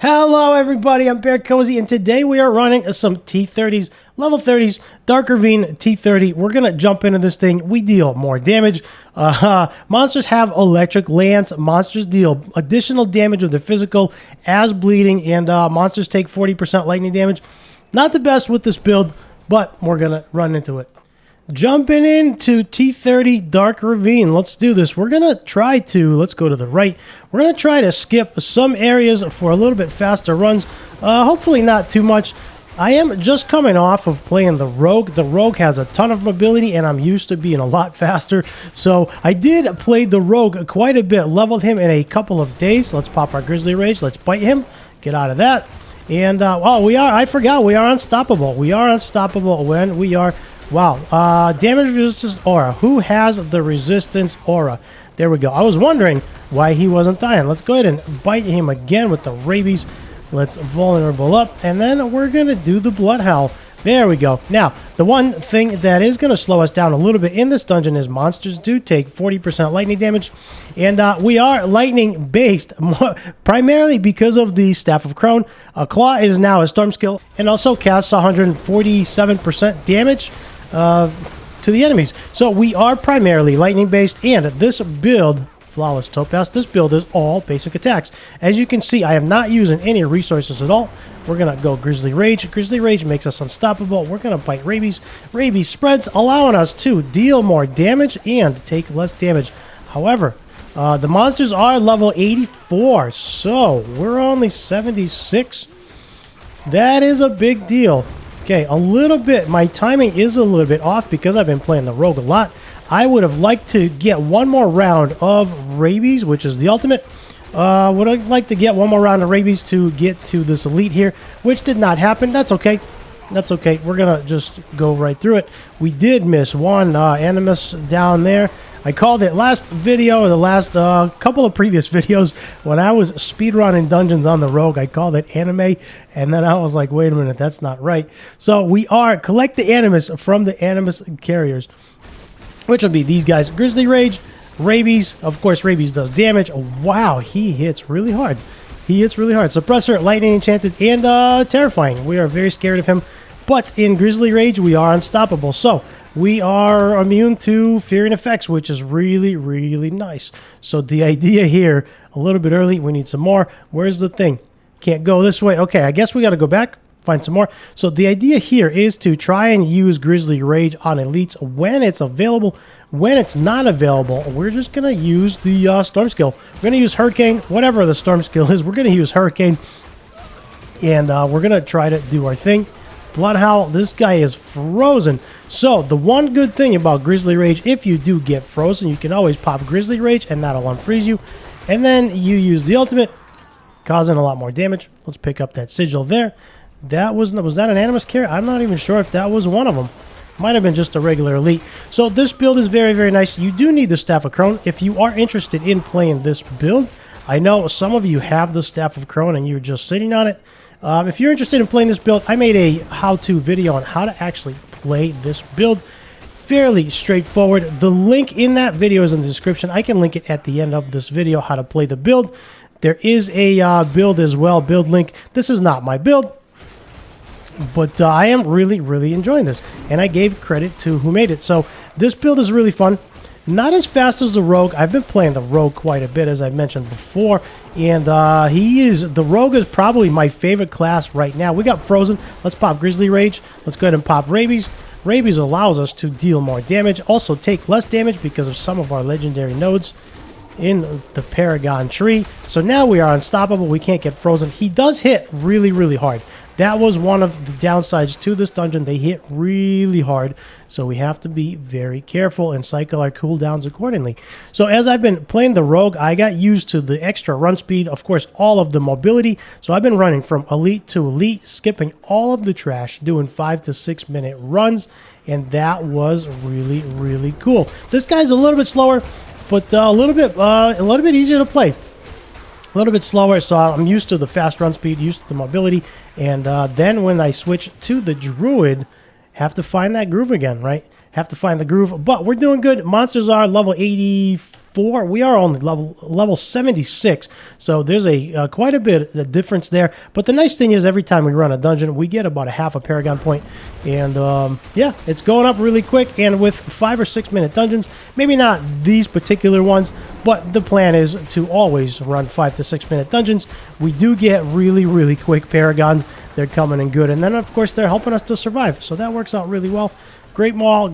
Hello everybody, I'm BearCozy, and today we are running some T30s, level 30s, Dark Ravine T30. We're going to jump into this thing. We deal more damage. Monsters have electric lance. Monsters deal additional damage with their physical as bleeding, and monsters take 40% lightning damage. Not the best with this build, but we're going to run into it. Jumping into T30 Dark Ravine. Let's do this. We're going to try to, let's go to the right. We're going to try to skip some areas for a little bit faster runs. Hopefully not too much. I am just coming off of playing the Rogue. The Rogue has a ton of mobility, and I'm used to being a lot faster. So I did play the Rogue quite a bit. Leveled him in a couple of days. Let's pop our Grizzly Rage. Let's bite him. Get out of that. And, I forgot. We are unstoppable. We are unstoppable when we are... Wow, damage resistance aura. Who has the resistance aura? There we go. I was wondering why he wasn't dying. Let's go ahead and bite him again with the rabies. Let's vulnerable up, and then we're going to do the blood howl. There we go. Now, the one thing that is going to slow us down a little bit in this dungeon is monsters do take 40% lightning damage, and we are lightning based primarily because of the Staff of Crone. Claw is now a storm skill and also casts 147% damage to the enemies. So we are primarily lightning based, and this build, Flawless Topaz, this build is all basic attacks. As you can see, I am not using any resources at all. We're going to go Grizzly Rage. Grizzly Rage makes us unstoppable. We're going to bite Rabies. Rabies spreads, allowing us to deal more damage and take less damage. However, the monsters are level 84, so we're only 76. That is a big deal. Okay, a little bit. My timing is a little bit off because I've been playing the Rogue a lot. I would have liked to get one more round of Rabies, which is the ultimate. Would I like to get one more round of Rabies to get to this elite here, which did not happen. That's okay. That's okay. We're going to just go right through it. We did miss one Animus down there. I called it last video, or the last couple of previous videos, when I was speedrunning dungeons on the Rogue, I called it anime, and then I was like, wait a minute, that's not right. So we are collect the Animus from the Animus carriers, which will be these guys. Grizzly Rage, Rabies. Of course, Rabies does damage. Oh, wow, he hits really hard. He hits really hard. Suppressor, Lightning Enchanted, and Terrifying. We are very scared of him. But in Grizzly Rage, we are unstoppable. So we are immune to fearing effects, which is really, really nice. So the idea here, a little bit early, we need some more. Where's the thing? Can't go this way. Okay, I guess we got to go back, find some more. So the idea here is to try and use Grizzly Rage on elites when it's available. When it's not available, we're just going to use the Storm skill. We're going to use Hurricane, whatever the Storm skill is. We're going to use Hurricane, and we're going to try to do our thing. Blood Howl, this guy is frozen. So the one good thing about Grizzly Rage, if you do get frozen, you can always pop Grizzly Rage and that'll unfreeze you. And then you use the ultimate, causing a lot more damage. Let's pick up that sigil there. That was that an Animus carrier? I'm not even sure if that was one of them. Might have been just a regular elite. So this build is very, very nice. You do need the Staff of Crone if you are interested in playing this build. I know some of you have the Staff of Crone and you're just sitting on it. If you're interested in playing this build, I made a how-to video on how to actually play this build. Fairly straightforward. The link in that video is in the description. I can link it at the end of this video, how to play the build. There is a build as well, build link. This is not my build, but I am really, really enjoying this. And I gave credit to who made it. So this build is really fun. Not as fast as the Rogue. I've been playing the Rogue quite a bit, as I mentioned before. And the Rogue is probably my favorite class right now. We got frozen. Let's pop Grizzly Rage. Let's go ahead and pop Rabies. Rabies allows us to deal more damage. Also take less damage because of some of our legendary nodes in the Paragon tree. So now we are unstoppable. We can't get frozen. He does hit really, really hard. That was one of the downsides to this dungeon. They hit really hard, so we have to be very careful and cycle our cooldowns accordingly. So as I've been playing the Rogue, I got used to the extra run speed, of course, all of the mobility. So I've been running from elite to elite, skipping all of the trash, doing 5 to 6 minute runs, and that was really, really cool. This guy's a little bit slower, but a little bit easier to play. A little bit slower, so I'm used to the fast run speed, used to the mobility, and then when I switch to the Druid, have to find that groove again, right? Have to find the groove, but we're doing good. Monsters are level 84. 84. We are only level 76, so there's a quite a bit of difference there. But the nice thing is every time we run a dungeon, we get about a half a Paragon point. And yeah, it's going up really quick. And with 5 or 6 minute dungeons, maybe not these particular ones, but the plan is to always run 5 to 6 minute dungeons. We do get really, really quick Paragons. They're coming in good. And then, of course, they're helping us to survive. So that works out really well. Great Maul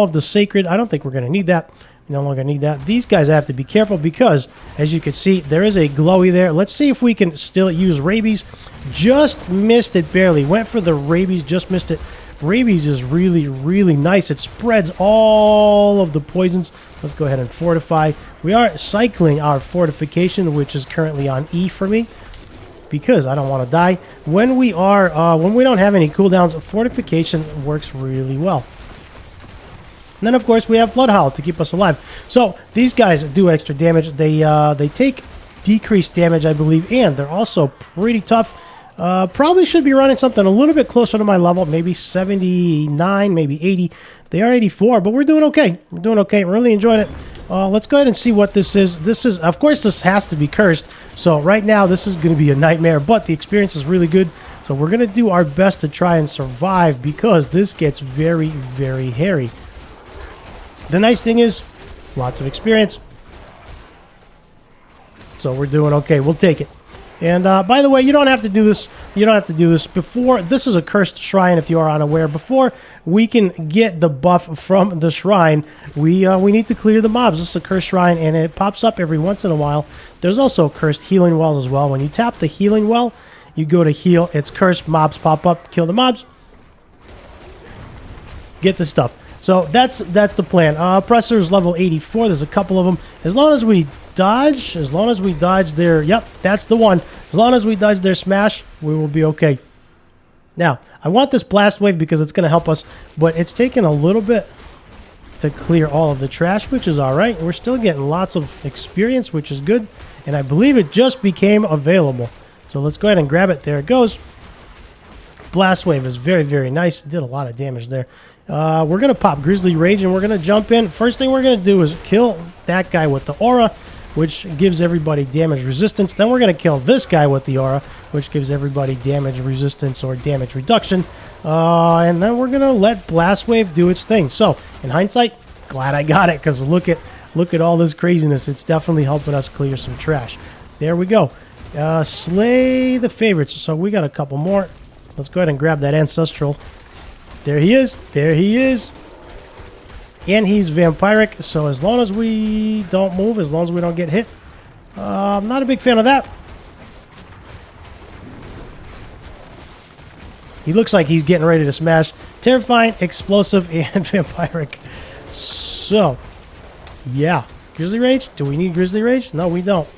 of the Sacred. I don't think we're going to need that. No longer need that. These guys have to be careful because, as you can see, there is a glowy there. Let's see if we can still use Rabies. Just missed it barely. Went for the Rabies, just missed it. Rabies is really, really nice. It spreads all of the poisons. Let's go ahead and fortify. We are cycling our fortification, which is currently on E for me, because I don't want to die. When we don't have any cooldowns, fortification works really well. And then, of course, we have Bloodhowl to keep us alive. So these guys do extra damage. They take decreased damage, I believe, and they're also pretty tough. Probably should be running something a little bit closer to my level, maybe 79, maybe 80. They are 84, but we're doing okay. We're doing okay. I'm really enjoying it. Let's go ahead and see what this is. This is, of course, this has to be cursed. So right now, this is going to be a nightmare, but the experience is really good. So we're going to do our best to try and survive because this gets very, very hairy. The nice thing is, lots of experience. So we're doing okay. We'll take it. And by the way, you don't have to do this. You don't have to do this before. This is a cursed shrine, if you are unaware. Before we can get the buff from the shrine, we need to clear the mobs. This is a cursed shrine, and it pops up every once in a while. There's also cursed healing wells as well. When you tap the healing well, you go to heal. It's cursed. Mobs pop up. Kill the mobs. Get the stuff. So that's the plan. Oppressor's level 84. There's a couple of them. As long as we dodge their... Yep, that's the one. As long as we dodge their smash, we will be okay. Now, I want this blast wave because it's going to help us, but it's taken a little bit to clear all of the trash, which is all right. We're still getting lots of experience, which is good, and I believe it just became available. So let's go ahead and grab it. There it goes. Blast wave is very, very nice. Did a lot of damage there. We're going to pop Grizzly Rage, and we're going to jump in. First thing we're going to do is kill that guy with the aura, which gives everybody damage resistance. Then we're going to kill this guy with the aura, which gives everybody damage resistance or damage reduction. And then we're going to let Blast Wave do its thing. So, in hindsight, glad I got it, because look at all this craziness. It's definitely helping us clear some trash. There we go. Slay the favorites. So we got a couple more. Let's go ahead and grab that Ancestral. There he is. There he is. And he's vampiric, so as long as we don't move, as long as we don't get hit, I'm not a big fan of that. He looks like he's getting ready to smash. Terrifying, explosive, and vampiric. So, yeah. Grizzly Rage? Do we need Grizzly Rage? No, we don't.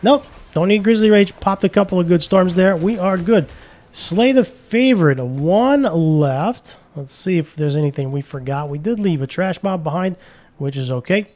Nope. Don't need Grizzly Rage. Popped a couple of good storms there. We are good. Slay the favorite. One left. Let's see if there's anything we forgot. We did leave a trash mob behind, which is okay.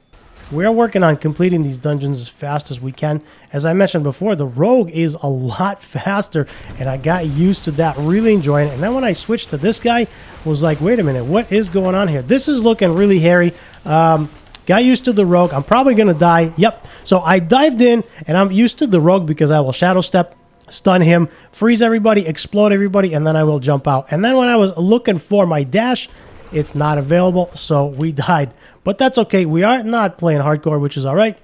We're working on completing these dungeons as fast as we can. As I mentioned before, the rogue is a lot faster, and I got used to that, really enjoying it. And then when I switched to this guy, I was like, wait a minute, what is going on here? This is looking really hairy. Got used to the rogue. I'm probably going to die. Yep. So I dived in, and I'm used to the rogue because I will shadow step, stun him, freeze everybody, explode everybody, and then I will jump out. And then when I was looking for my dash, it's not available, so we died. But that's okay. We are not playing hardcore, which is all right.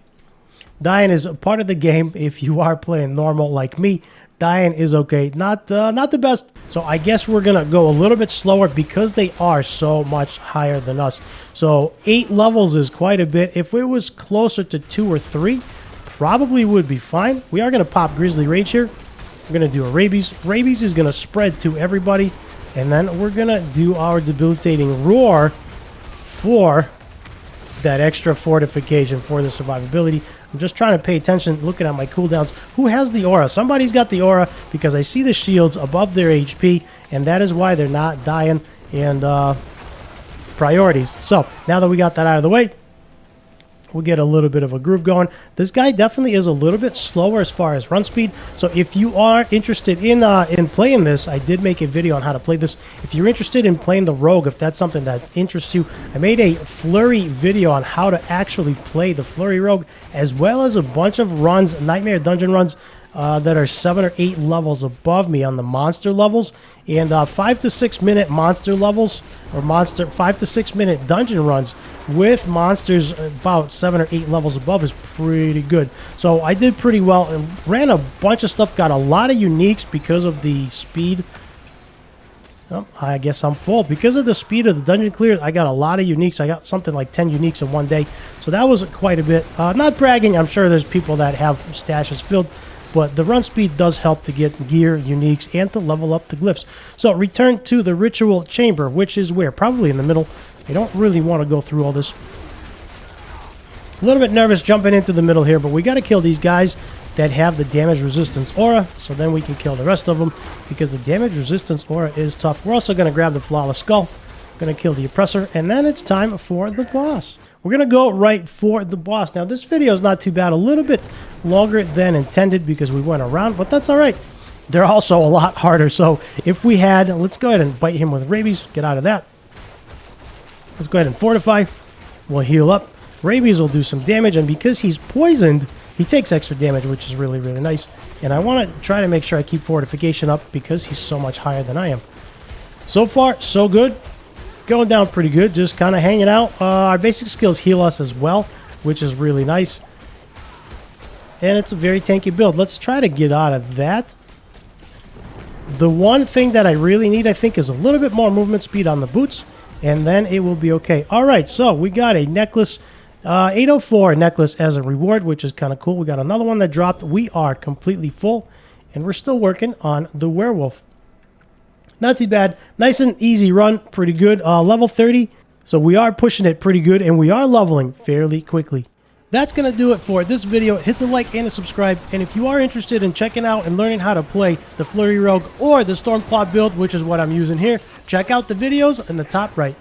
Dying is a part of the game. If you are playing normal like me, dying is okay. Not the best. So I guess we're going to go a little bit slower because they are so much higher than us. So 8 levels is quite a bit. If it was closer to 2 or 3, probably would be fine. We are going to pop Grizzly Rage here. We're going to do a Rabies. Rabies is going to spread to everybody. And then we're going to do our Debilitating Roar for that extra fortification for the survivability. I'm just trying to pay attention, looking at my cooldowns. Who has the aura? Somebody's got the aura because I see the shields above their HP, and that is why they're not dying. And priorities. So now that we got that out of the way, we'll get a little bit of a groove going. This guy definitely is a little bit slower as far as run speed. So if you are interested in playing this, I did make a video on how to play this. If you're interested in playing the rogue, if that's something that interests you, I made a flurry video on how to actually play the flurry rogue, as well as a bunch of runs, nightmare dungeon runs, that are 7 or 8 levels above me on the monster levels, and 5 to 6 minute monster levels, or 5 to 6 minute dungeon runs with monsters about 7 or 8 levels above is pretty good. So I did pretty well and ran a bunch of stuff, got a lot of uniques because of the speed. Oh, I guess I'm full. Because of the speed of the dungeon clears, I got a lot of uniques. I got something like 10 uniques in one day. So that was quite a bit. Not bragging. I'm sure there's people that have stashes filled. But the run speed does help to get gear, uniques, and to level up the glyphs. So return to the ritual chamber, which is where? Probably in the middle. I don't really want to go through all this. A little bit nervous jumping into the middle here, but we got to kill these guys that have the damage resistance aura, so then we can kill the rest of them, because the damage resistance aura is tough. We're also going to grab the flawless skull, going to kill the oppressor, and then it's time for the boss. We're going to go right for the boss. Now, this video is not too bad. A little bit longer than intended because we went around, but that's all right. They're also a lot harder. So if we had, let's go ahead and bite him with rabies. Get out of that. Let's go ahead and fortify. We'll heal up. Rabies will do some damage, and because he's poisoned, he takes extra damage, which is really, really nice. And I want to try to make sure I keep fortification up because he's so much higher than I am. So far, so good. Going down pretty good, just kind of hanging out. Our basic skills heal us as well, which is really nice. And it's a very tanky build. Let's try to get out of that. The one thing that I really need, I think, is a little bit more movement speed on the boots, and then it will be okay. All right, so we got a necklace, 804 necklace as a reward, which is kind of cool. We got another one that dropped. We are completely full, and we're still working on the werewolf. Not too bad. Nice and easy run. Pretty good. Level 30. So we are pushing it pretty good, and we are leveling fairly quickly. That's going to do it for this video. Hit the like and the subscribe. And if you are interested in checking out and learning how to play the Flurry Rogue or the Stormclaw build, which is what I'm using here, check out the videos in the top right.